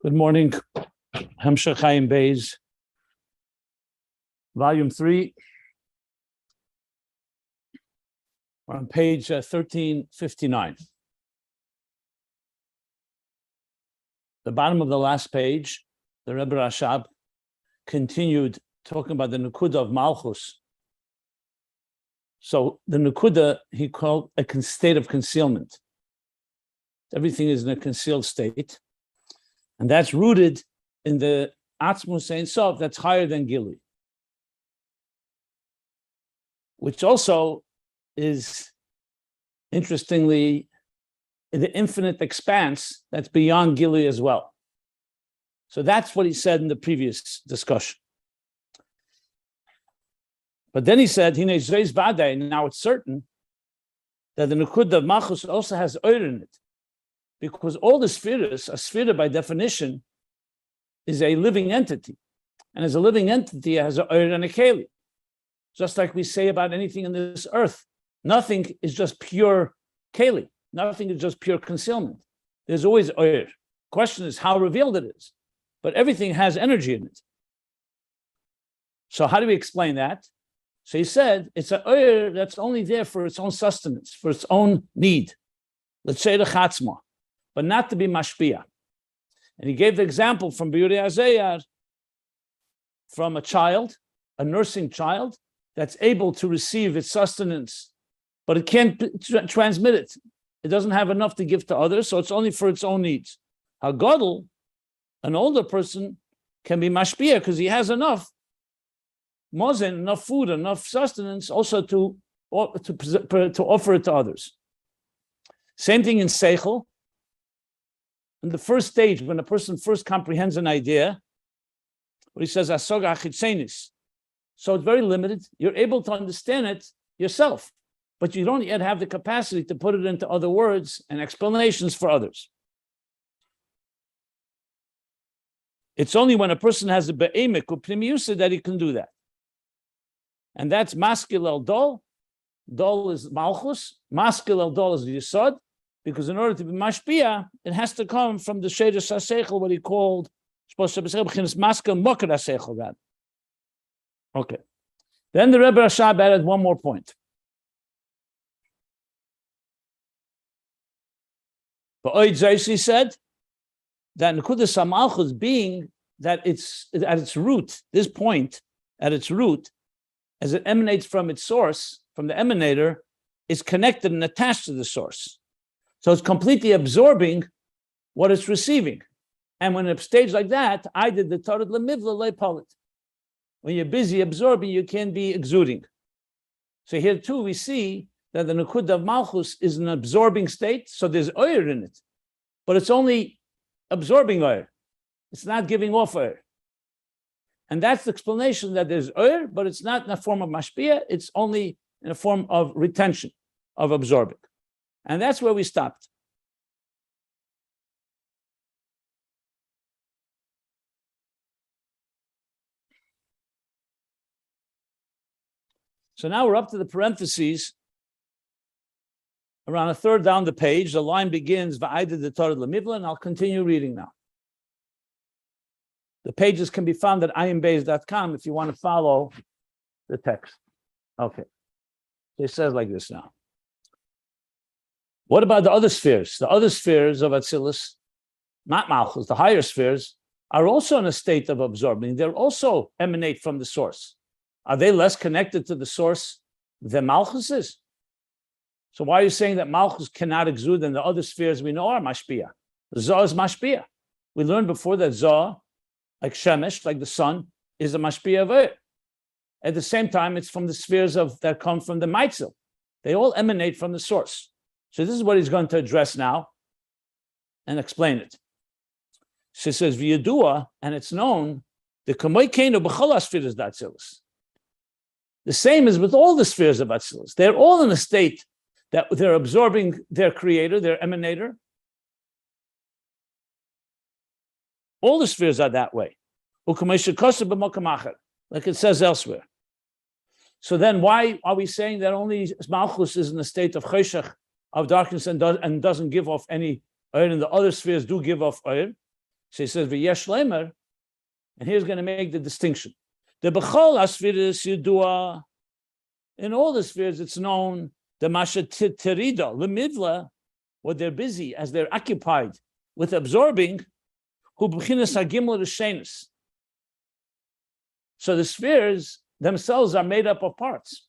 Good morning. Ayin Beis, Volume 3. We're on page 1359. The bottom of the last page, the Rebbe Rashab continued talking about the Nekuda of Malchus. So the Nekuda he called a state of concealment. Everything is in a concealed state. And that's rooted in the Atzmus Ein Sof that's higher than Gili, which also is, interestingly, the infinite expanse that's beyond Gili as well. So that's what he said in the previous discussion. But then he said, now it's certain that the Nekuda of Malchus also has oir in it. Because all the spheres, a sphere by definition, is a living entity. And as a living entity, it has an oir and a keli. Just like we say about anything in this earth. Nothing is just pure keli. Nothing is just pure concealment. There's always oir. Question is how revealed it is. But everything has energy in it. So how do we explain that? So he said, it's an oir that's only there for its own sustenance, for its own need. Let's say the chatzma. But not to be mashpia. And he gave the example from Biurei Azayar, from a child, a nursing child, that's able to receive its sustenance, but it can't transmit it. It doesn't have enough to give to others, so it's only for its own needs. A gadol, an older person, can be mashpia because he has enough mozen, enough food, enough sustenance, also to offer it to others. Same thing in seichel. In the first stage, when a person first comprehends an idea, what he says, asoga achitzenis. So it's very limited. You're able to understand it yourself, but you don't yet have the capacity to put it into other words and explanations for others. It's only when a person has a be'emek or pnimiusa that he can do that. And that's maskil el dol. Dol is malchus. Maskil el dol is the yisod. Because in order to be mashpia, it has to come from the sheidas haseichel, what he called maskil. Okay. Then the Rebbe Rashab added one more point. But Oid Zaisi said that Nekudas HaMalchus, being that it's at its root, this point at its root, as it emanates from its source, from the emanator, is connected and attached to the source. So it's completely absorbing what it's receiving. And when it's staged like that, I did the Torah lemivla leipalit. When you're busy absorbing, you can't be exuding. So here too, we see that the Nekuda of Malchus is an absorbing state, so there's oir in it. But it's only absorbing oir. It's not giving off oir. And that's the explanation that there's oir, but it's not in a form of mashpia, it's only in a form of retention, of absorbing. And that's where we stopped. So now we're up to the parentheses. Around a third down the page, the line begins, Va'ayda the Torah Lemivla, and I'll continue reading now. The pages can be found at ayinbeis.com if you want to follow the text. Okay. It says like this now. What about the other spheres? The other spheres of Atzilus, not Malchus, the higher spheres, are also in a state of absorbing. They're also emanate from the source. Are they less connected to the source than Malchus is? So why are you saying that Malchus cannot exude and the other spheres we know are mashpia? Zoh is mashpia. We learned before that Zoh, like Shemesh, like the sun, is a mashpia of it. At the same time, it's from the spheres that come from the Maitzel. They all emanate from the source. So this is what he's going to address now and explain it. She says, V'yadua, and it's known, the kamoikeinu b'chol spheres d'Atzilus. The same is with all the spheres of Atzilus. They're all in a state that they're absorbing their creator, their emanator. All the spheres are that way. Like it says elsewhere. So then why are we saying that only Malchus is in a state of cheshach, of darkness, and doesn't give off any oil, and the other spheres do give off oil? So he says, V'yesh lemer, and here's going to make the distinction. The b'chol asfiris yudua, in all the spheres, it's known, the masha terida, lemidla, what they're busy, as they're occupied with absorbing, hu b'chinas hagimel reshenis. So the spheres themselves are made up of parts.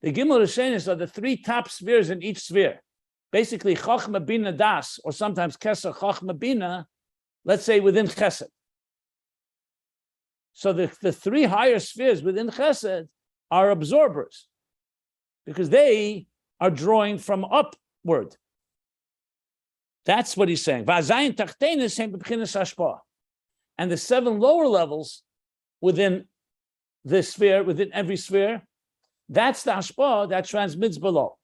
The gimel reshenis are the three top spheres in each sphere. Basically, chochma bina das, or sometimes keser chochma bina, let's say within chesed. So the three higher spheres within chesed are absorbers, because they are drawing from upward. That's what he's saying. And the seven lower levels within this sphere, within every sphere, that's the hashpah that transmits below.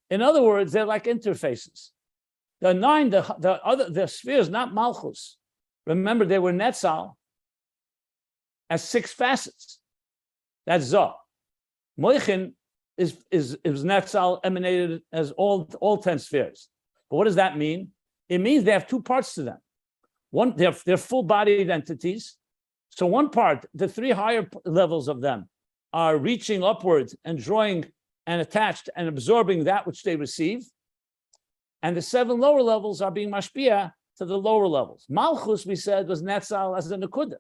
In other words, they're like interfaces. The nine, the spheres, not Malchus. Remember, they were Netzal as 6 facets. That's Zoh. Mochin is Netzal emanated as all 10 spheres. But what does that mean? It means they have 2 parts to them. One, they're full-bodied entities. So one part, the 3 higher levels of them, are reaching upwards and drawing and attached and absorbing that which they receive. And the 7 lower levels are being mashpia to the lower levels. Malchus, we said, was Netzal as a Nekuda.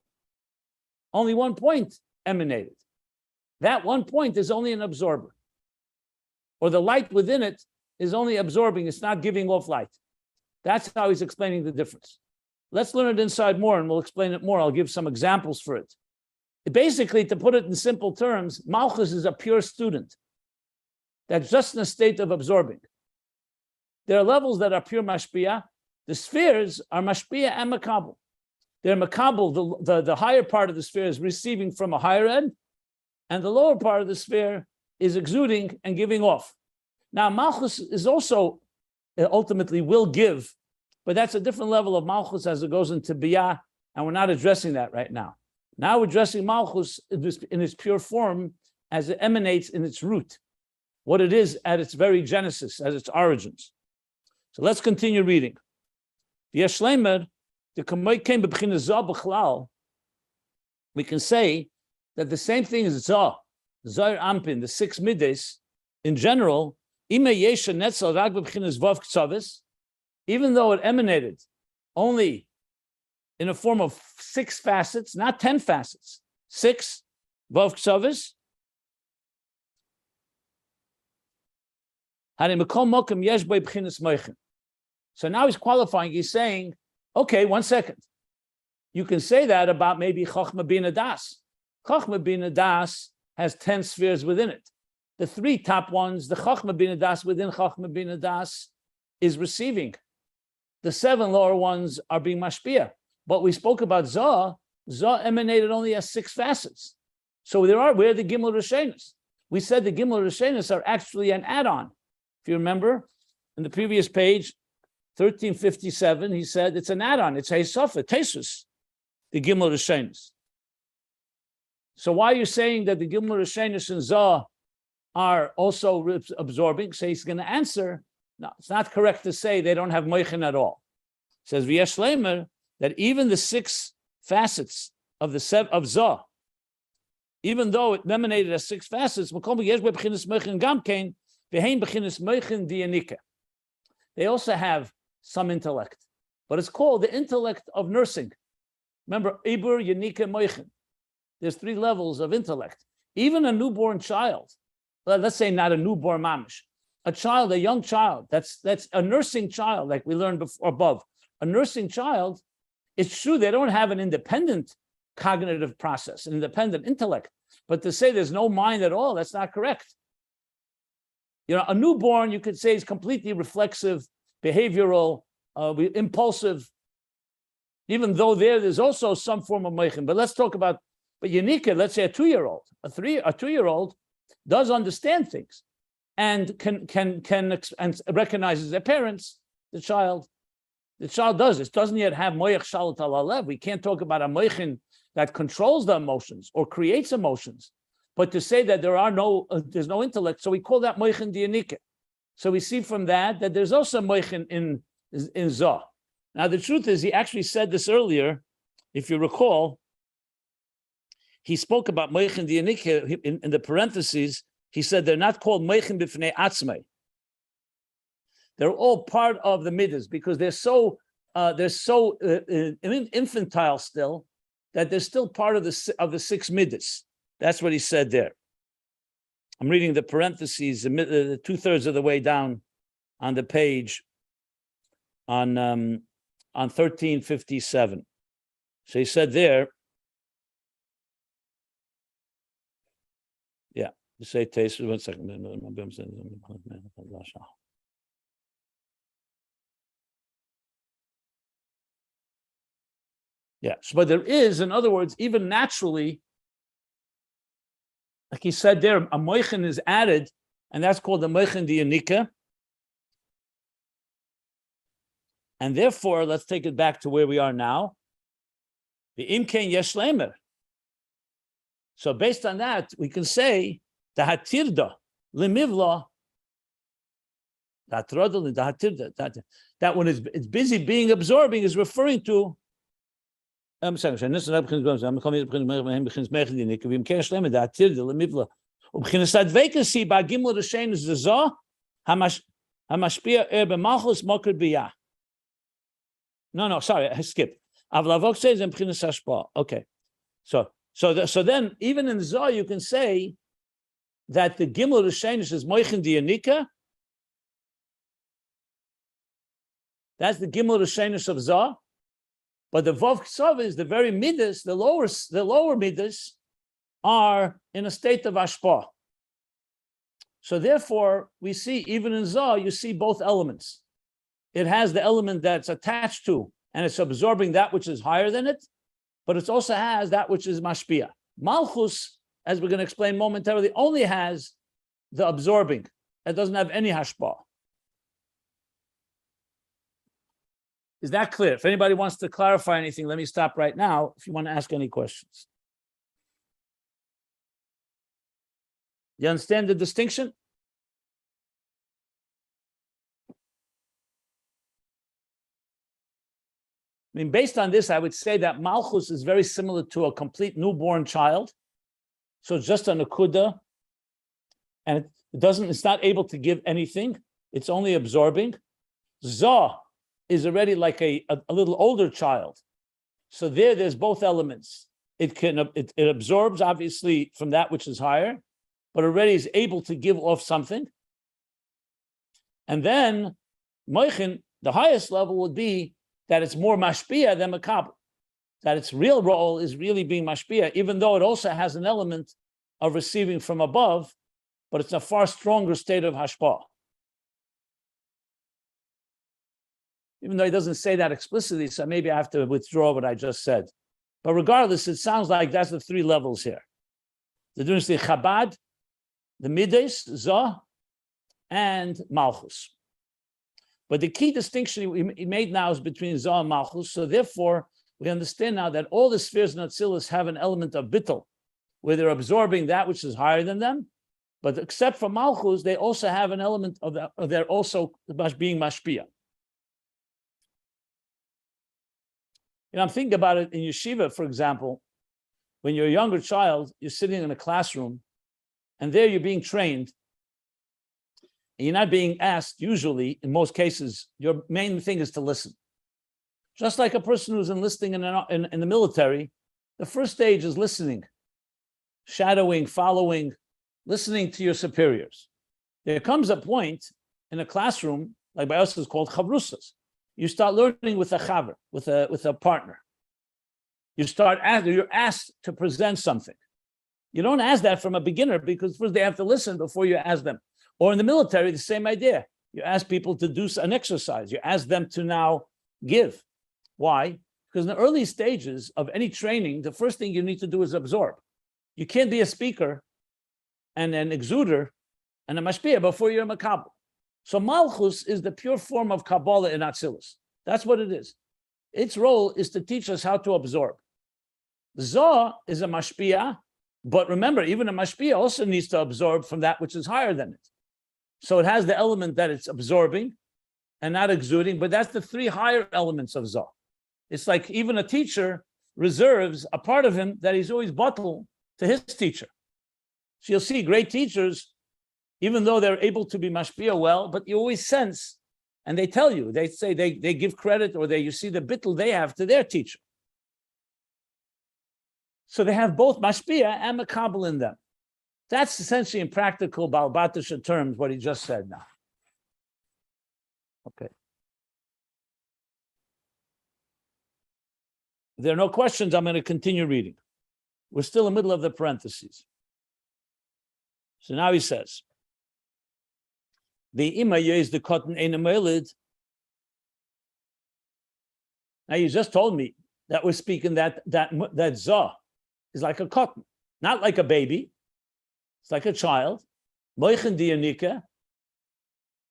Only 1 point emanated. That 1 point is only an absorber. Or the light within it is only absorbing, it's not giving off light. That's how he's explaining the difference. Let's learn it inside more and we'll explain it more. I'll give some examples for it. Basically, to put it in simple terms, Malchus is a pure student that's just in a state of absorbing. There are levels that are pure mashpia. The spheres are mashpia and makabel. They're makabel, the higher part of the sphere is receiving from a higher end, and the lower part of the sphere is exuding and giving off. Now, Malchus is also ultimately will give, but that's a different level of Malchus as it goes into Biyah, and we're not addressing that right now. Now we're addressing Malchus in its pure form as it emanates in its root, what it is at its very genesis, as its origins. So let's continue reading. We can say that the same thing as Zah, Zahir Ampin, the 6 middays, in general, even though it emanated only in a form of 6 facets, not 10 facets, 6 vav ksavis. So now he's qualifying. He's saying, okay, 1 second. You can say that about maybe Chochma Bina Das. Chochma Bina Das has 10 spheres within it. The 3 top ones, the Chochma Bina Das within Chochma Bina Das is receiving. The 7 lower ones are being mashpia. But we spoke about Zah. Zah emanated only as 6 facets. So we're the Gimel Rishenis. We said the Gimel Rishenis are actually an add-on. If you remember, in the previous page, 1357, he said it's an add-on. It's Heisofa, Tesus, the Gimel Rishenis. So why are you saying that the Gimel Rishenis and Zah are also absorbing? So he's going to answer, no, it's not correct to say they don't have Mochin at all. It says, V'yesh lemer, that even the 6 facets of Zah, even though it emanated as 6 facets, they also have some intellect, but it's called the intellect of nursing. Remember, Ibur, Yanika, Mochin. There's 3 levels of intellect. Even a newborn child, let's say not a newborn mamish, a child, a young child, that's a nursing child, like we learned before above. A nursing child, it's true they don't have an independent cognitive process, an independent intellect, but to say there's no mind at all, that's not correct. You know, a newborn, you could say, is completely reflexive, behavioral, impulsive, even though there's also some form of mochin. But let's talk about, but Yanika, let's say a 2-year-old, a 2-year-old does understand things and can and recognizes their parents, the child does. It doesn't yet have moyach shalat al. We can't talk about a mochin that controls the emotions or creates emotions. But to say that there's no intellect, so we call that Mochin D'Katnus. So we see from that there's also Mochin in Zah. Now, the truth is, he actually said this earlier. If you recall, he spoke about Mochin D'Katnus in the parentheses. He said they're not called Mochin b'fnei atzmei. They're all part of the midas because they're so infantile still that they're still part of the six midas. That's what he said there. I'm reading the parentheses, 2/3 of the way down on the page on 1357. So he said there, yeah, say taste. 1 second. Yeah, so, but there is, in other words, even naturally, like he said there, a moichin is added, and that's called the Mochin D'Katnus. And therefore, let's take it back to where we are now. The imken yesh lemer. So based on that, we can say the hatirda lemivla. That when it's busy being absorbing is referring to. I'm saying, so this is not because I'm coming to Mochin D'Katnus. Ubchinas vacancy by gimel the shein is the zah hamashpia Malchus mokr biyah. No, sorry, I skipped. Avlavok says in ubchinas hashpa. Okay, so then even in zah you can say that the gimel the shein is Mochin D'Katnus. That's the gimel the shein of zah. But the Vav Ksav is the very midas, the lower midas are in a state of ashpa. So therefore, we see even in Zah, you see both elements. It has the element that's attached to, and it's absorbing that which is higher than it, but it also has that which is mashpia. Malchus, as we're going to explain momentarily, only has the absorbing. It doesn't have any hashpa. Is that clear? If anybody wants to clarify anything, let me stop right now if you want to ask any questions. You understand the distinction? I mean, based on this, I would say that Malchus is very similar to a complete newborn child. So it's just a nakuda, and it's not able to give anything. It's only absorbing. Zah is already like a little older child. So there's both elements. It absorbs, obviously, from that which is higher, but already is able to give off something. And then, Mochin, the highest level would be that it's more mashpia than makabel, that its real role is really being mashpia, even though it also has an element of receiving from above, but it's a far stronger state of hashpah. Even though he doesn't say that explicitly, so maybe I have to withdraw what I just said. But regardless, it sounds like that's the three levels here. The dynasty Chabad, the Mides, Zah, and Malchus. But the key distinction he made now is between Zah and Malchus. So therefore, we understand now that all the spheres in Atzilus have an element of bittul, where they're absorbing that which is higher than them. But except for Malchus, they also have an element of they're also being mashpia. I'm thinking about it in yeshiva, for example. When you're a younger child, you're sitting in a classroom, and there you're being trained. And you're not being asked, usually, in most cases, your main thing is to listen. Just like a person who's enlisting in the military, the first stage is listening, shadowing, following, listening to your superiors. There comes a point in a classroom, like by us is called chavrusas. You start learning with a chaver, with a partner. You're asked to present something. You don't ask that from a beginner because first they have to listen before you ask them. Or in the military, the same idea. You ask people to do an exercise. You ask them to now give. Why? Because in the early stages of any training, the first thing you need to do is absorb. You can't be a speaker and an exuder and a mashpia before you're a makabel. So Malchus is the pure form of Kabbalah in Atzilus. That's what it is. Its role is to teach us how to absorb. Zah is a mashpia, but remember, even a mashpia also needs to absorb from that which is higher than it. So it has the element that it's absorbing, and not exuding, but that's the three higher elements of Zah. It's like even a teacher reserves a part of him that he's always bottled to his teacher. So you'll see great teachers, even though they're able to be mashpia well, but you always sense, and they tell you, they say they give credit, or you see the bittul they have to their teacher. So they have both mashpia and makabel in them. That's essentially in practical Balbatisha terms what he just said now. Okay. If there are no questions, I'm going to continue reading. We're still in the middle of the parentheses. So now he says, the ima is the cotton in a melid. Now you just told me that we're speaking that Zah is like a cotton, not like a baby. It's like a child. Mochin D'Katnus.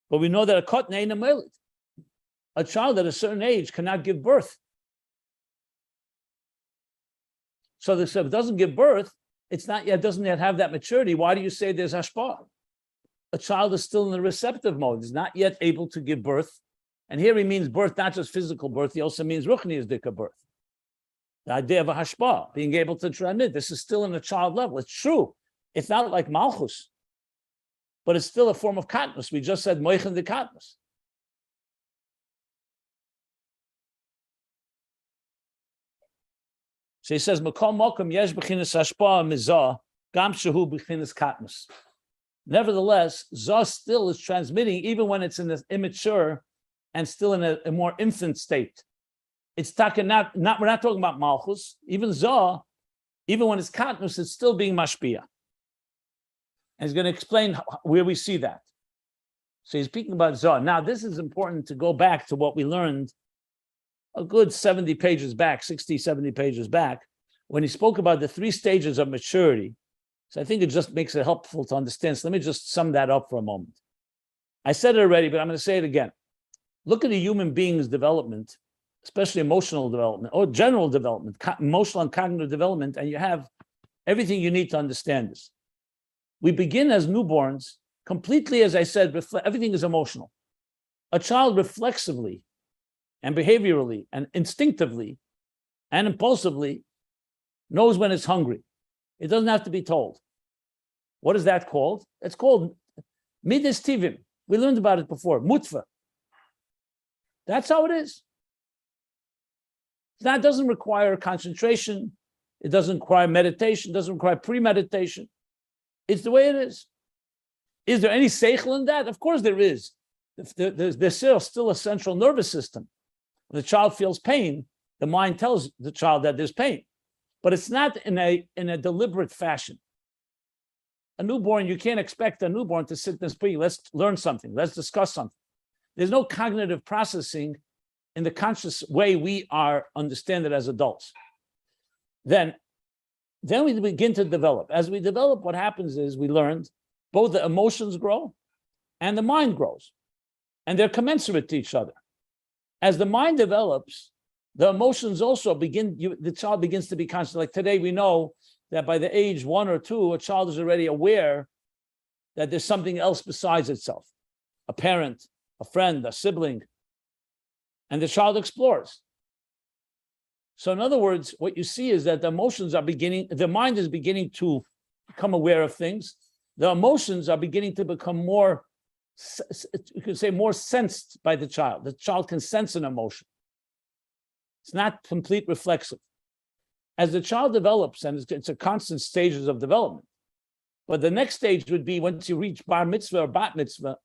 But we know that a cotton ain't a melid. A child at a certain age cannot give birth. So if it doesn't give birth, it's not yet, doesn't yet have that maturity. Why do you say there's hashpah? A child is still in the receptive mode. He's not yet able to give birth. And here he means birth, not just physical birth. He also means ruchnius dika birth. The idea of a hashpah, being able to transmit. This is still in a child level. It's true. It's not like Malchus, but it's still a form of Katnus. We just said Mochin D'Katnus. So he says, Makom Mokom yesh b'chinas hashpah mizah gam shehu b'chinas Katnus. Nevertheless, Zah still is transmitting even when it's in an immature and still in a more infant state. It's talking we're not talking about Malchus. Even Zah, even when it's Katnus, it's still being mashpia. And he's going to explain where we see that. So he's speaking about Zah. Now, this is important to go back to what we learned a good 70 pages back, 60, 70 pages back, when he spoke about the three stages of maturity. So I think it just makes it helpful to understand. So let me just sum that up for a moment. I said it already, but I'm going to say it again. Look at a human being's development, especially emotional development or general development, emotional and cognitive development, and you have everything you need to understand this. We begin as newborns, completely, as I said, everything is emotional. A child reflexively and behaviorally and instinctively and impulsively knows when it's hungry. It doesn't have to be told. What is that called? It's called midas tivim. We learned about it before, mutva. That's how it is. That doesn't require concentration. It doesn't require meditation. It doesn't require premeditation. It's the way it is. Is there any seichel in that? Of course there is. There's still a central nervous system. When the child feels pain, the mind tells the child that there's pain. But it's not in a deliberate fashion. A newborn, you can't expect a newborn to sit and speak. Let's learn something. Let's discuss something. There's no cognitive processing in the conscious way we understand it as adults. Then we begin to develop. As we develop, what happens is we learned both the emotions grow and the mind grows. And they're commensurate to each other. As the mind develops, the emotions also the child begins to be conscious. Like today, we know that by the age 1 or 2, a child is already aware that there's something else besides itself. A parent, a friend, a sibling, and the child explores. So in other words, what you see is that the mind is beginning to become aware of things. The emotions are beginning to become more, you could say, more sensed by the child. The child can sense an emotion. It's not complete reflexive. As the child develops, and it's a constant stages of development, but the next stage would be once you reach bar mitzvah or bat mitzvah,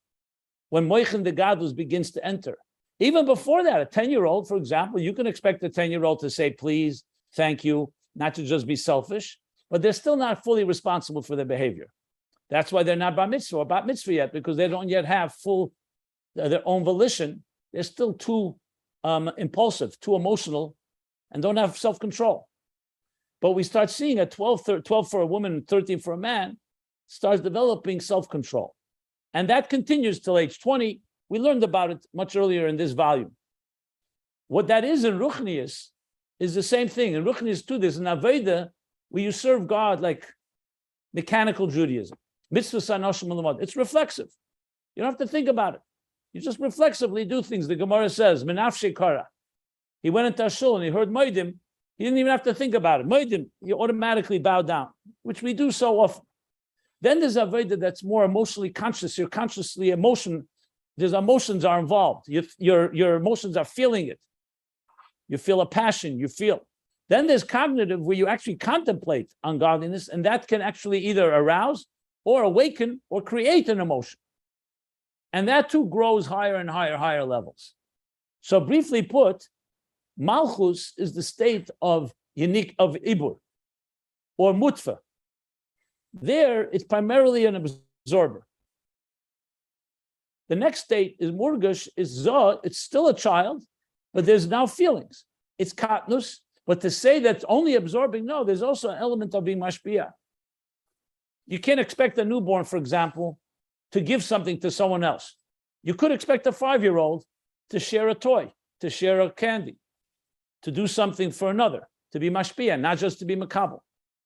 when Mochin D'Katnus begins to enter. Even before that, a 10-year-old, for example, you can expect a 10-year-old to say, please, thank you, not to just be selfish, but they're still not fully responsible for their behavior. That's why they're not bar mitzvah or bat mitzvah yet, because they don't yet have full, their own volition. They're still too impulsive, too emotional, and don't have self-control. But we start seeing at 12 for a woman, 13 for a man, starts developing self-control. And that continues till age 20. We learned about it much earlier in this volume. What that is in Ruchnius is the same thing. In Ruchnius too, there's an Aveda where you serve God like mechanical Judaism. Mitzvah sanoshim l'mod. It's reflexive. You don't have to think about it. You just reflexively do things. The Gemara says, Menafshe Kara. He went into a shul and he heard Moedim. He didn't even have to think about it. Moedim, you automatically bow down, which we do so often. Then there's Avodah that's more emotionally conscious. You're consciously there's emotions are involved. Your emotions are feeling it. You feel a passion, you feel. Then there's cognitive where you actually contemplate ungodliness, and that can actually either arouse or awaken or create an emotion. And that too grows higher and higher levels. So briefly put, Malchus is the state of Ibur or Mutfa. There, it's primarily an absorber. The next state is Murgash, is Zah, it's still a child, but there's now feelings. It's Katnus, but to say that's only absorbing, no, there's also an element of being Mashpia. You can't expect a newborn, for example, to give something to someone else. You could expect a 5-year-old to share a toy, to share a candy, to do something for another, to be Mashpia, not just to be Makabel.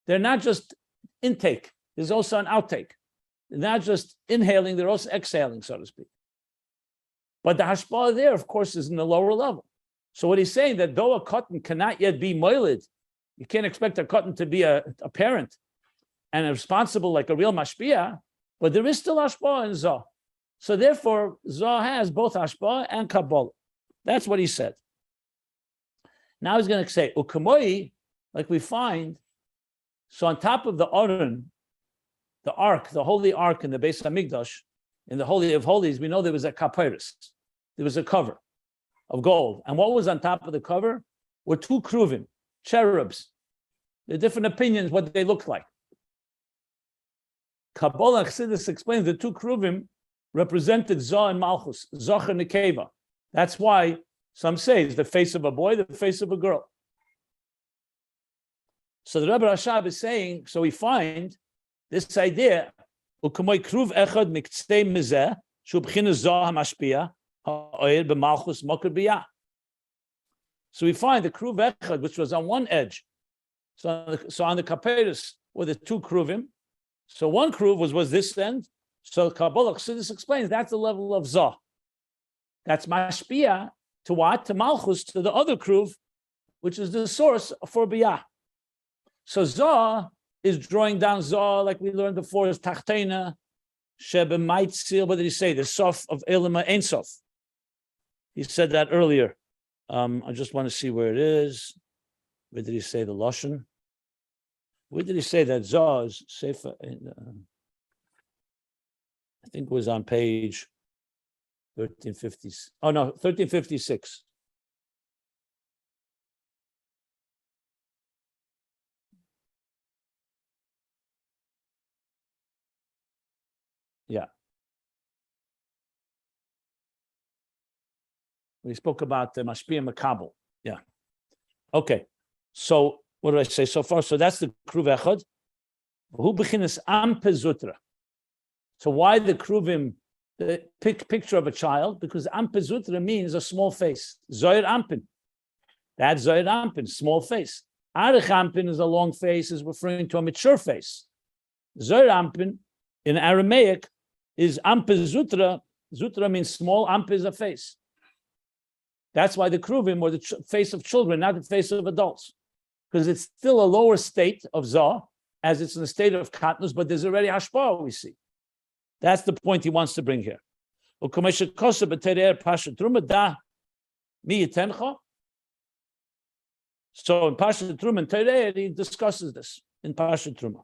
They're not just intake, there's also an outtake. They're not just inhaling, they're also exhaling, so to speak. But the hashpah there, of course, is in the lower level. So what he's saying, that though a cotton cannot yet be moiled, you can't expect a cotton to be a parent and responsible like a real mashpia, but there is still hashpah in Zah. So therefore, Zah has both hashpah and kabbalah. That's what he said. Now he's going to say, ukamoi, like we find, so on top of the Aron, the ark, the holy ark in the Beis Hamikdash, in the Holy of Holies, we know there was a kapiris. There was a cover of gold. And what was on top of the cover were 2 kruvim, cherubs. There are different opinions what they looked like. Kabbalah Chassidus explains the 2 kruvim represented Zah and Malchus, Zocher and Nekeva. That's why some say it's the face of a boy, the face of a girl. So the Rebbe Rashab is saying, so we find this idea, so we find the kruv echad, which was on one edge. So on the kaperis were the 2 kruvim. So one kruv was this end. So Kabbalah Chassidus explains that's the level of Zah. That's mashpia to what? To Malchus, to the other kruv, which is the source for biyah. So Zah is drawing down Zah, like we learned before, is Tachtena, Shebe Maitzil. What did he say? The Sof of Elima Ein Sof. He said that earlier. I just want to see where it is. Where did he say the Lashon? Where did he say that Zah is Sefer? I think it was on page 1350. Oh no, 1356. Yeah. We spoke about the Mashpia Makabel. Yeah. Okay. So what did I say so far? So that's the Kruv Echad. Who beginnest Ampezutra. So why the Kruvim, the picture of a child? Because Ampezutra means a small face. Zoyer Ampin. That's Zoyer Ampin, small face. Arich Ampin is a long face, is referring to a mature face. Zoyer Ampin in Aramaic is Ampezutra. Zutra means small, Amp is a face. That's why the Kruvim were the face of children, not the face of adults. Because it's still a lower state of Zah, as it's in the state of Katnus, but there's already Hashpah, we see. That's the point he wants to bring here. So in Pasha Truma and Tereir, he discusses this in Pasha Truma.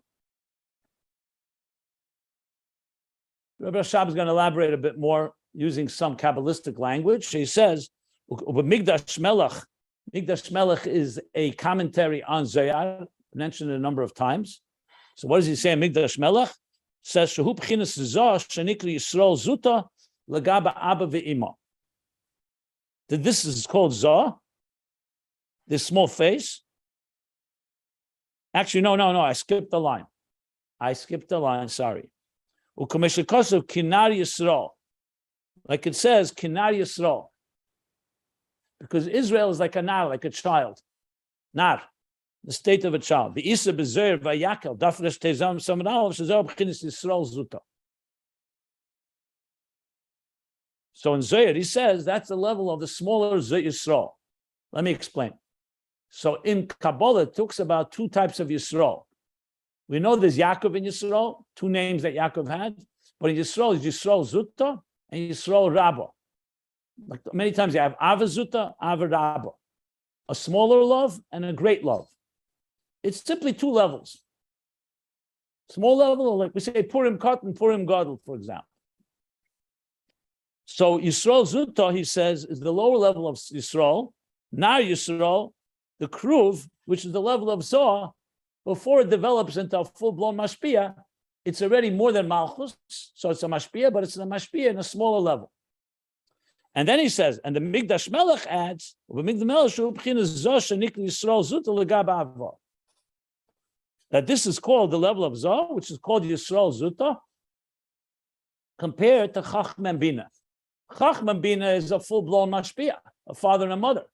Rabbi Rashab is going to elaborate a bit more using some Kabbalistic language. He says, Migdash Melech is a commentary on Zohar, mentioned a number of times. So what does he say in Migdash Melech? Says, Shehu B'chinas Zah Shenikri Yisrael Zuta Lagaba Abba Ve'ima. That this is called Zah, this small face. Actually, no, I skipped the line. Sorry. Ukameshikosav Kinar Yisrael. Like it says, Kinar Yisrael. Because Israel is like a nar, like a child. Nar, the state of a child. The Isa Bezer Vayakel, Dafresh Tezam Samanal, Shazar B'chinis Yisrael Zuta. So in Zohar, he says that's the level of the smaller Yisrael. Let me explain. So in Kabbalah, it talks about two types of Yisrael. We know there's Yaakov in Yisrael, two names that Yaakov had, but in Yisrael is Yisrael Zutta and Yisrael Rabba. Like many times you have Ava Zutta, Ava Rabba. A smaller love and a great love. It's simply two levels. Small level, like we say, Purim Katan, Purim Gadol, for example. So Yisrael Zutta, he says, is the lower level of Yisrael. Now Yisrael, the Kruv, which is the level of Zohar, before it develops into a full-blown Mashpia, it's already more than Malchus. So it's a Mashpia, but it's a Mashpia in a smaller level. And then he says, and the Migdash Melech adds, that this is called the level of Zohar, which is called Yisrael Zutta, compared to Chacham Bina. Chacham Bina is a full-blown Mashpia, a father and a mother.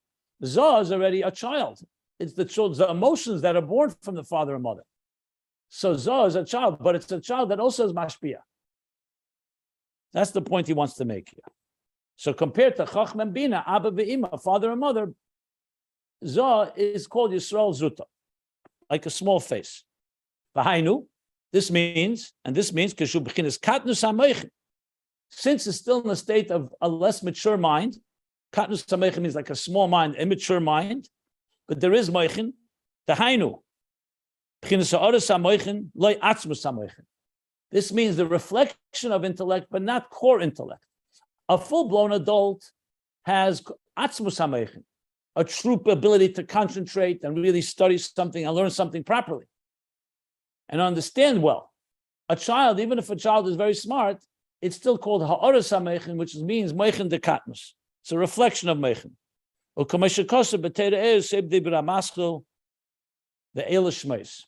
Zohar is already a child. It's the emotions that are born from the father and mother. So Zohar is a child, but it's a child that also is Mashpia. That's the point he wants to make here. So compared to Chacham Bina, Abba Ve'ima, father and mother, Zohar is called Yisrael Zutta, like a small face. V'hainu, this means Keshu B'chinas Katnus HaMoichin. Since it's still in a state of a less mature mind, Katnus HaMoichin means like a small mind, immature mind, but there is Moichin, V'hainu, B'chinas Ha'oros HaMoichin, Loi Atzmus HaMoichin. This means the reflection of intellect, but not core intellect. A full-blown adult has Atzmus HaMoichin, a true ability to concentrate and really study something and learn something properly and understand well. A child, even if a child is very smart, it's still called Ha'oros HaMoichin, which means Mochin D'Katnus. It's a reflection of Mochin. The Eilish Shmeis.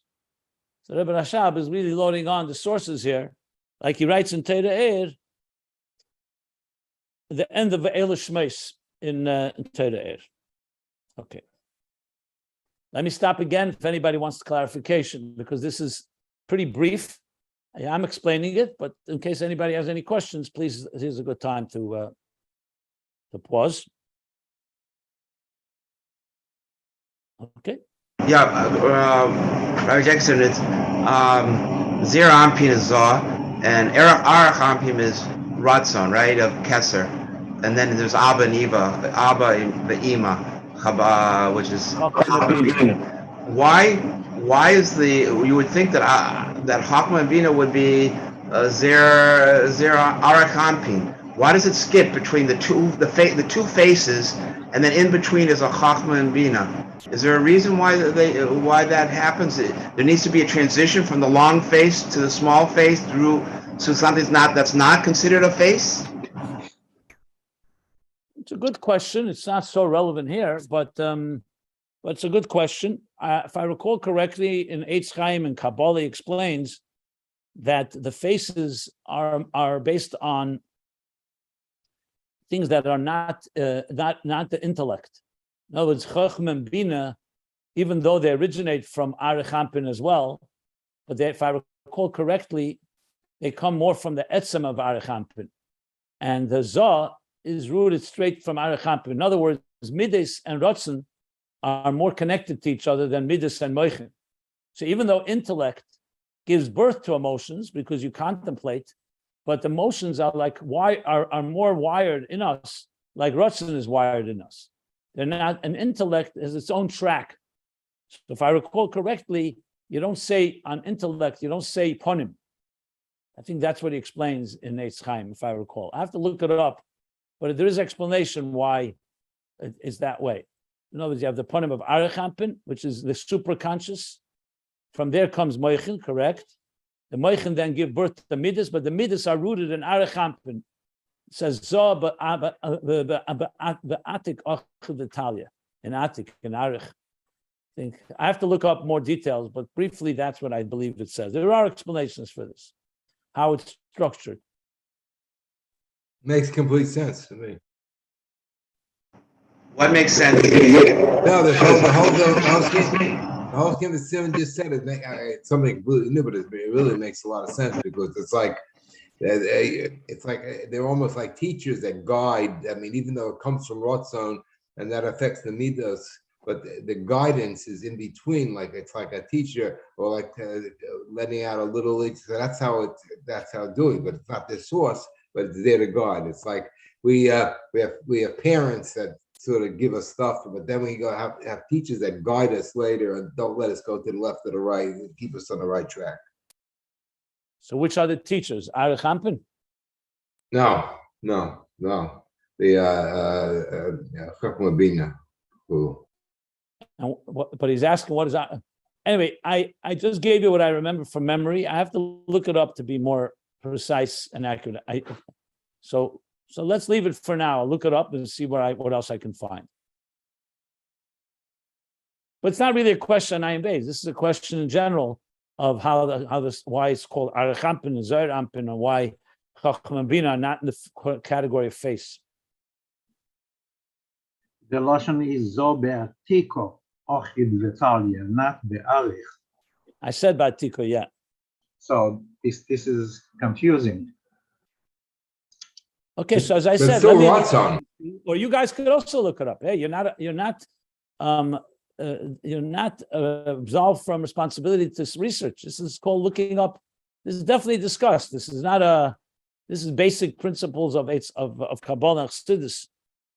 So Rebbe Rashab is really loading on the sources here, like he writes in Teira Eir, the end of the Eilish Shmeis in Teira Eir. Okay. Let me stop again if anybody wants clarification, because this is pretty brief. I'm explaining it, but in case anybody has any questions, please, here's a good time to pause. Okay. Yeah, Rabbi Jackson, it's Zera Ampin is Zah, and Arach Ampin is Ratzon, right, of Kesser. And then there's Abba and Eva, Abba and Ima, which is why is you would think that that Chachma and Bina would be Zera Arach Ampin. Why does it skip between the two faces, and then in between is a Chachma and Bina? Is there a reason why that happens? There needs to be a transition from the long face to the small face through, so something's that's not considered a face? It's a good question. It's not so relevant here, but it's a good question. If I recall correctly, in Eitz Chaim and Kabbalah explains that the faces are based on things that are not the intellect. In other words, Chacham and Bina, even though they originate from Arich Ampin as well, but if I recall correctly, they come more from the etzem of Arich Ampin. And the Zohar is rooted straight from Arich Ampin. In other words, Midas and Ratzon are more connected to each other than Midas and Moichin. So even though intellect gives birth to emotions because you contemplate, but emotions are are more wired in us, like Ratzon is wired in us. They're not, an intellect has its own track. So if I recall correctly, you don't say on intellect, you don't say ponim. I think that's what he explains in Eitz Chaim, if I recall. I have to look it up, but there is explanation why it's that way. In other words, you have the ponim of Arich Ampin, which is the superconscious. From there comes Moichin, correct? The Moichin then give birth to the Midas, but the Midas are rooted in Arich Ampin. It says Zoh b'atik ochel d'Italia, in Atik, in Arich. I have to look up more details, but briefly, that's what I believe it says. There are explanations for this, how it's structured. Makes complete sense to me. What makes sense? No, the whole thing that Simon just said is something really new, but it really makes a lot of sense, because it's like It's like they're almost like teachers that guide. I mean, even though it comes from Ratzon and that affects the midos, but the guidance is in between. Like it's like a teacher or like letting out a little. So that's how it do it. But it's not the source, but it's there to guide. It's like we have parents that sort of give us stuff, but then we go have teachers that guide us later and don't let us go to the left or the right and keep us on the right track. So which are the teachers? Arich Hampen? No. The Chachma Bina, who. But he's asking what is that? Anyway, I just gave you what I remember from memory. I have to look it up to be more precise and accurate. So let's leave it for now. I'll look it up and see what else I can find. But it's not really a question on Ayin Beis. This is a question in general of why it's called Arich Hampen and Zohar Hampen, and why Chachma Bina are not in the category of face. The Lashon is zo be'atiko, ochid v'talia, not be'arich. I said Batiko, yeah. So this is confusing. Okay, so as I said, or you guys could also look it up. Hey, you're not absolved from responsibility to research. This is called looking up. This is definitely discussed. This is basic principles of Kabbalah Exude,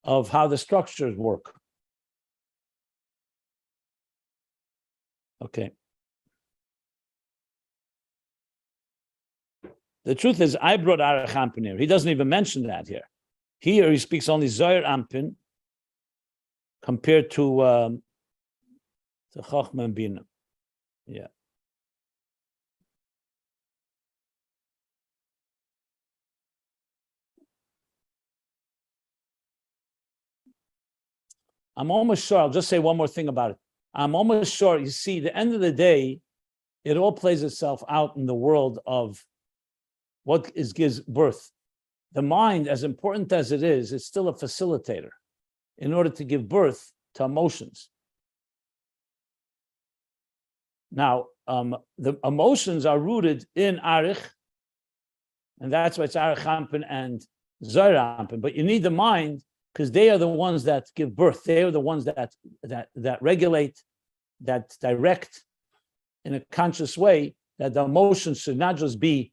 of how the structures work. Okay. The truth is, I brought Arich Hampen here. He doesn't even mention that here. Here, he speaks only Zohar Hampen compared to Chachma and Bina. Yeah. I'm almost sure, I'll just say one more thing about it. I'm almost sure, you see, the end of the day, it all plays itself out in the world of what gives birth. The mind, as important as it is, it's still a facilitator in order to give birth to emotions. Now, the emotions are rooted in Arich, and that's why it's Arich Hampen and Zohar Hampen. But you need the mind, because they are the ones that give birth. They are the ones that regulate, that direct in a conscious way, that the emotions should not just be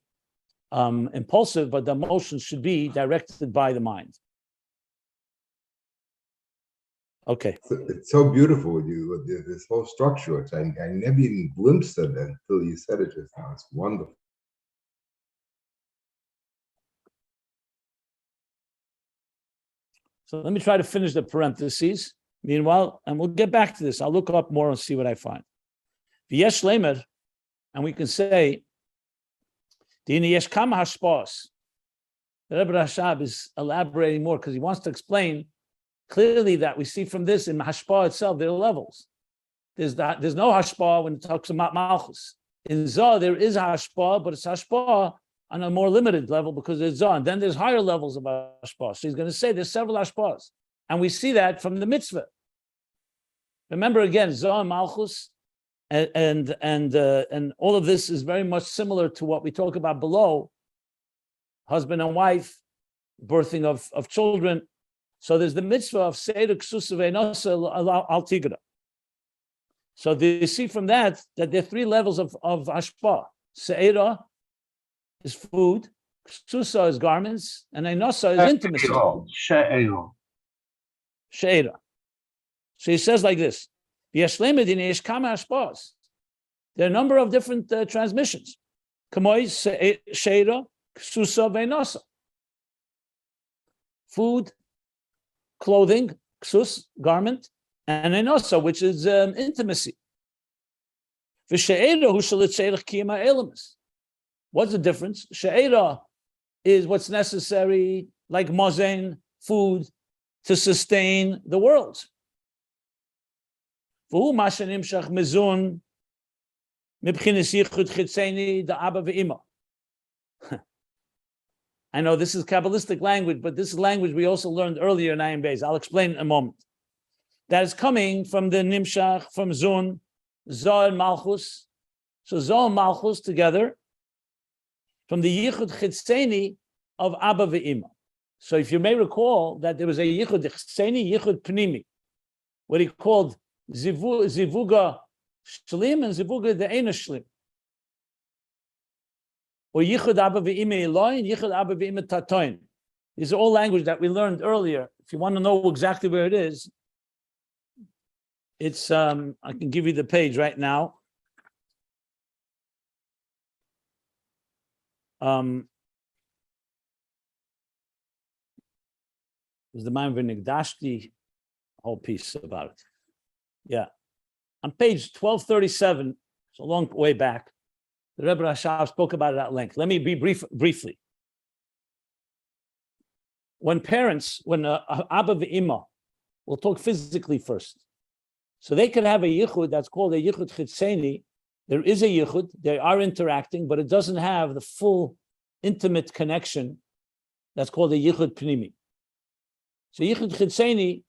impulsive, but the emotions should be directed by the mind. Okay. It's so beautiful with you, with this whole structure, which I never even glimpsed of it until you said it just now. It's wonderful. So let me try to finish the parentheses. Meanwhile, and we'll get back to this. I'll look up more and see what I find. V'yesh lemer, and we can say, Dini yesh kama hashpos. The Rebbe Rashab is elaborating more because he wants to explain clearly that we see from this in hashpa itself, there are levels. There's no hashpa when it talks about Malchus. In Zohar, there is hashpa, but it's hashpa on a more limited level because it's Zohar. And then there's higher levels of hashpa. So he's going to say there's several hashpas. And we see that from the mitzvah. Remember again, Zohar, Malchus, and all of this is very much similar to what we talk about below, husband and wife, birthing of children. So there's the mitzvah of Seder Ksusa Ve'nosa Al Tigra. So you see from that there are three levels of hashpa. Seira is food, Ksusa is garments, and Einosa is intimacy. Sheira. So he says like this: there are a number of different transmissions. Sheira, Ksusa Ve'nosa. Food, clothing, ksus, garment, and enosa, which is intimacy. What's the difference? She'era is what's necessary, like mozen, food, to sustain the world. I know this is Kabbalistic language, but this is language we also learned earlier in Ayin Beis. I'll explain in a moment. That is coming from the Nimshach, from Zun, Zohar and Malchus. So Zohar and Malchus together from the yichud chitzeni of Abba ve'ima. So if you may recall that there was a yichud chitzeni, yichud pnimi, what he called zivuga shlim and zivuga de'ena shlim. Or yichud Abba ve'ima Eloin, yichud Abba ve'ima tatoin. These are all language that we learned earlier. If you want to know exactly where it is, it's I can give you the page right now. There's the Maim V'Nigdashti whole piece about it. Yeah. On page 1237, it's a long way back, the Rebbe Rashav spoke about it at length. Let me be briefly. When parents, when Abba v'Ima, we'll talk physically first. So they could have a yichud that's called a yichud chitzeni. There is a yichud, they are interacting, but it doesn't have the full intimate connection that's called a yichud pnimi. So yichud chitzeni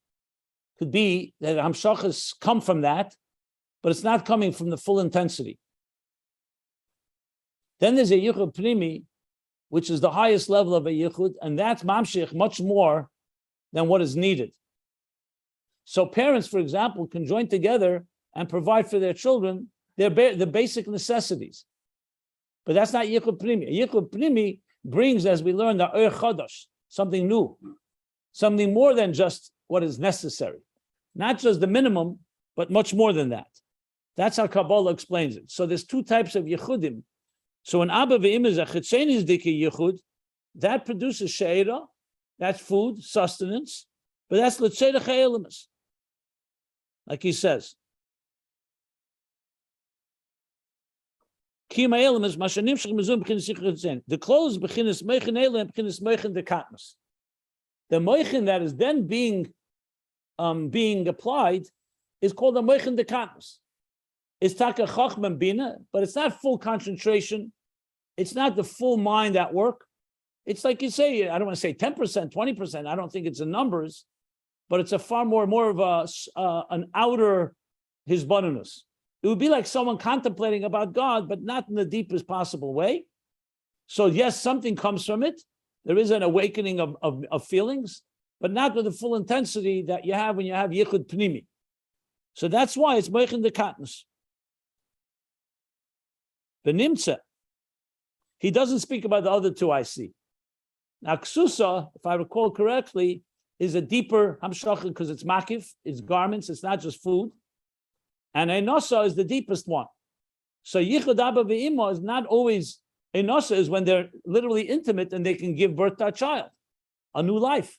could be that hamshachas come from that, but it's not coming from the full intensity. Then there's a yichud pnimi, which is the highest level of a yichud, and that's mamshich much more than what is needed. So parents, for example, can join together and provide for their children the basic necessities. But that's not yichud pnimi. Yichud pnimi brings, as we learned, the oir chadash, something new, something more than just what is necessary. Not just the minimum, but much more than that. That's how Kabbalah explains it. So there's two types of yichudim. So when Abba ve'im is a chitzeni's diki yichud, that produces she'era, that's food, sustenance, but that's l'tzedach ha'elemus. Like he says. The clothes bechinas Mochin Eile and bechinas Mochin D'Katnus. The Mochin that is then being applied is called the Mochin D'Katnus. It's taka chachma bina, but it's not full concentration. It's not the full mind at work. It's like you say, I don't want to say 10%, 20%. I don't think it's in numbers, but it's a far more of an outer hisbonenus. It would be like someone contemplating about God, but not in the deepest possible way. So yes, something comes from it. There is an awakening of feelings, but not with the full intensity that you have when you have yichud pnimi. So that's why it's Mochin D'Katnus. The nimtza, he doesn't speak about the other two I see. Now, ksusa, if I recall correctly, is a deeper hamshachah because it's makif, it's garments, it's not just food. And enosa is the deepest one. So yichud Abba ve'ima is not always, enosa is when they're literally intimate and they can give birth to a child, a new life.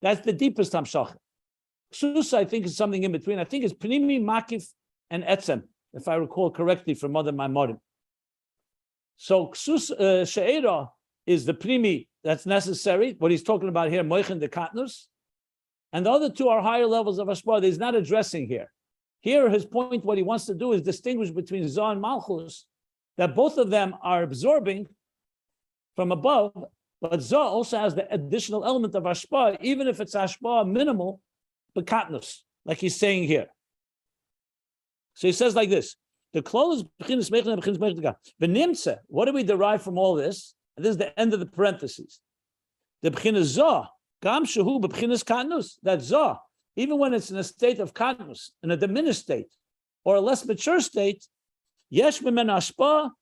That's the deepest hamshachah. Ksusa, I think, is something in between. I think it's pnimi, makif, and etzem, if I recall correctly from Mother Maimorim. So ksus she'era is the pnimi that's necessary. What he's talking about here, Mochin D'Katnus, and the other two are higher levels of hashpah. He's not addressing here. Here, his point, what he wants to do is distinguish between Zah and Malchus, that both of them are absorbing from above, but Zah also has the additional element of hashpah, even if it's hashpah minimal, but katnus, like he's saying here. So he says like this. The clothes, what do we derive from all this? And this is the end of the parentheses. The b'chinas zah, gam shehu b'chinas katnus, that zah, even when it's in a state of katnus, in a diminished state, or a less mature state, yesh b'men hashpah,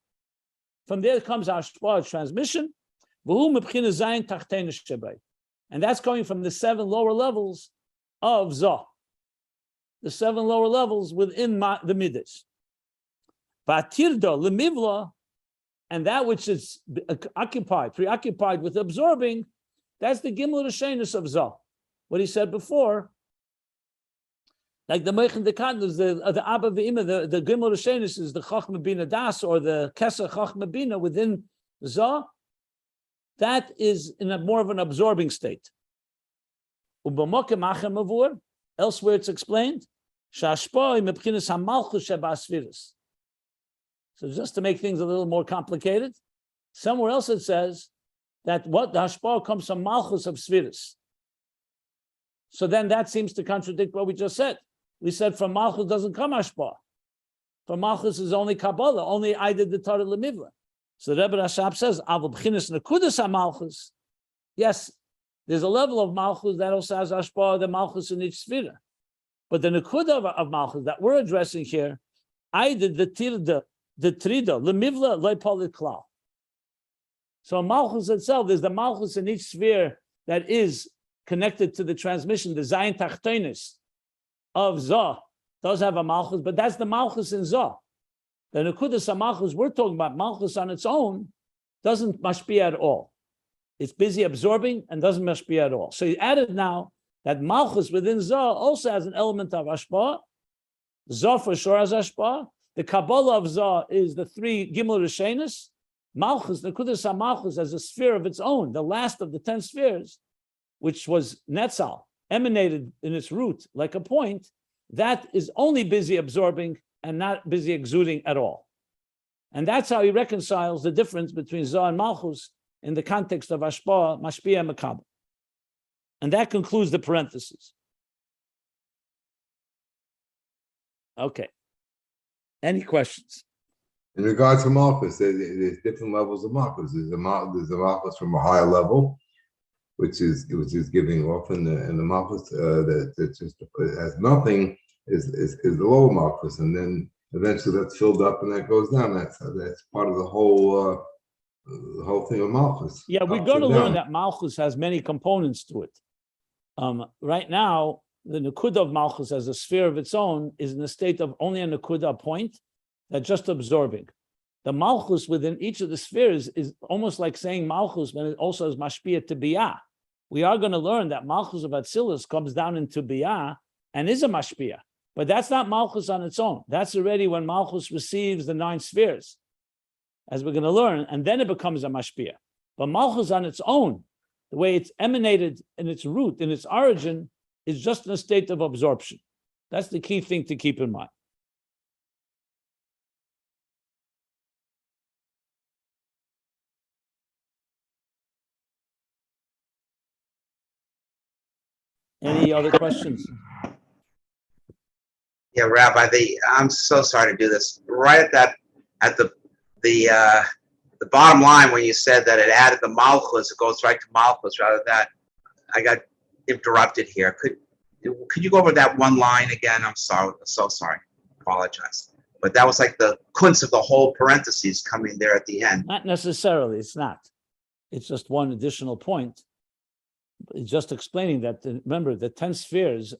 from there comes hashpah, transmission, v'hu b'chinas zayin tachtein shebay. And that's coming from the 7 lower levels of zah. The 7 lower levels within the midas. Vatirda lemivla, and that which is preoccupied with absorbing, that's the gimel rishenus of zah. What he said before, like the Mochin D'Katnus, the Abba ve'ima, the gimel rishenus is the chachma bina das, or the kesser chachma bina within zah. That is in a more of an absorbing state. Elsewhere it's explained, so just to make things a little more complicated, somewhere else it says that what the hashpah comes from Malchus of Svirus. So then that seems to contradict what we just said. We said from Malchus doesn't come hashpah. From Malchus is only Kabbalah, only I did the Torah Lemivla. So the Rebbe Rashab says, "Avol b'chinas nekudas hamalchus." Yes, there's a level of malchus that also has hashpah, the malchus in each sphere. But the nekuda of malchus that we're addressing here, I did the trida, lemivla loipolit klal. So malchus itself is the malchus in each sphere that is connected to the transmission, the zayin tachtonis of Zah does have a malchus, but that's the malchus in Zah. The nekudas malchus we're talking about, malchus on its own, doesn't mashpia at all. It's busy absorbing and doesn't mashpia at all. So he added now that malchus within Zah also has an element of ashpah. Zah for sure has ashpah. The Kabbalah of Zah is the three Gimel Rishenis. Malchus, nekudas malchus, as a sphere of its own, the last of the 10 spheres, which was Netzal, emanated in its root like a point, that is only busy absorbing and not busy exuding at all. And that's how he reconciles the difference between Zah and Malchus in the context of Ashpah, Mashpia, and Makabel. And that concludes the parentheses. Okay. Any questions? In regards to Malchus, there's different levels of Malchus. There's a Malchus from a higher level, which is giving off, and the Malchus that just has nothing is the lower Malchus, and then eventually that's filled up and that goes down. That's part of the whole thing of Malchus. Yeah, we're going to learn that Malchus has many components to it. Right now, the Nakuda of Malchus as a sphere of its own is in a state of only a Nakuda, a point, that's just absorbing. The Malchus within each of the spheres is almost like saying Malchus, but it also is Mashpia to Biyah. We are going to learn that Malchus of Atzilus comes down into Biyah and is a Mashpia. But that's not Malchus on its own. That's already when Malchus receives the 9 spheres, as we're going to learn, and then it becomes a Mashpia. But Malchus on its own, the way it's emanated in its root, in its origin, is just in a state of absorption. That's the key thing to keep in mind. Any other questions? Yeah, Rabbi, I'm so sorry to do this. Right at the bottom line, when you said that it added the Malchus, it goes right to Malchus rather than that. I got interrupted here. Could you go over that one line again? I'm sorry. So sorry. Apologize. But that was like the kunz of the whole parentheses coming there at the end. Not necessarily. It's not. It's just one additional point. It's just explaining that, remember, the 10 spheres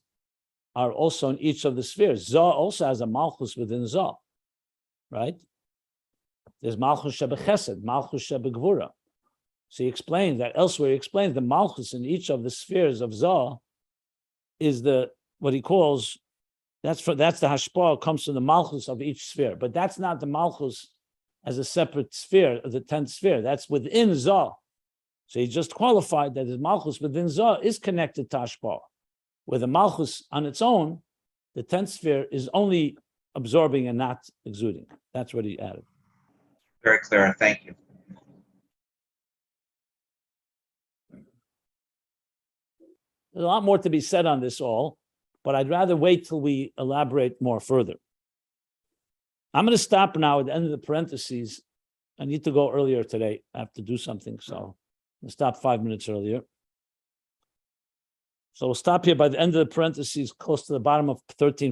are also in each of the spheres. Zah also has a Malchus within Zah, right? There's Malchus Shebechesed, Malchus Shebegvura. So he explains that elsewhere. He explains the Malchus in each of the spheres of Zah is what he calls, that's the Hashpah comes from the Malchus of each sphere. But that's not the Malchus as a separate sphere of the 10th sphere. That's within Zah. So he just qualified that his Malchus within Zah is connected to Hashpah. Where the Malchus on its own, the 10th sphere, is only absorbing and not exuding. That's what he added. Very clear. Thank you. There's a lot more to be said on this all, but I'd rather wait till we elaborate more further. I'm going to stop now at the end of the parentheses. I need to go earlier today. I have to do something, so I'll stop 5 minutes earlier. So we'll stop here by the end of the parentheses, close to the bottom of 13.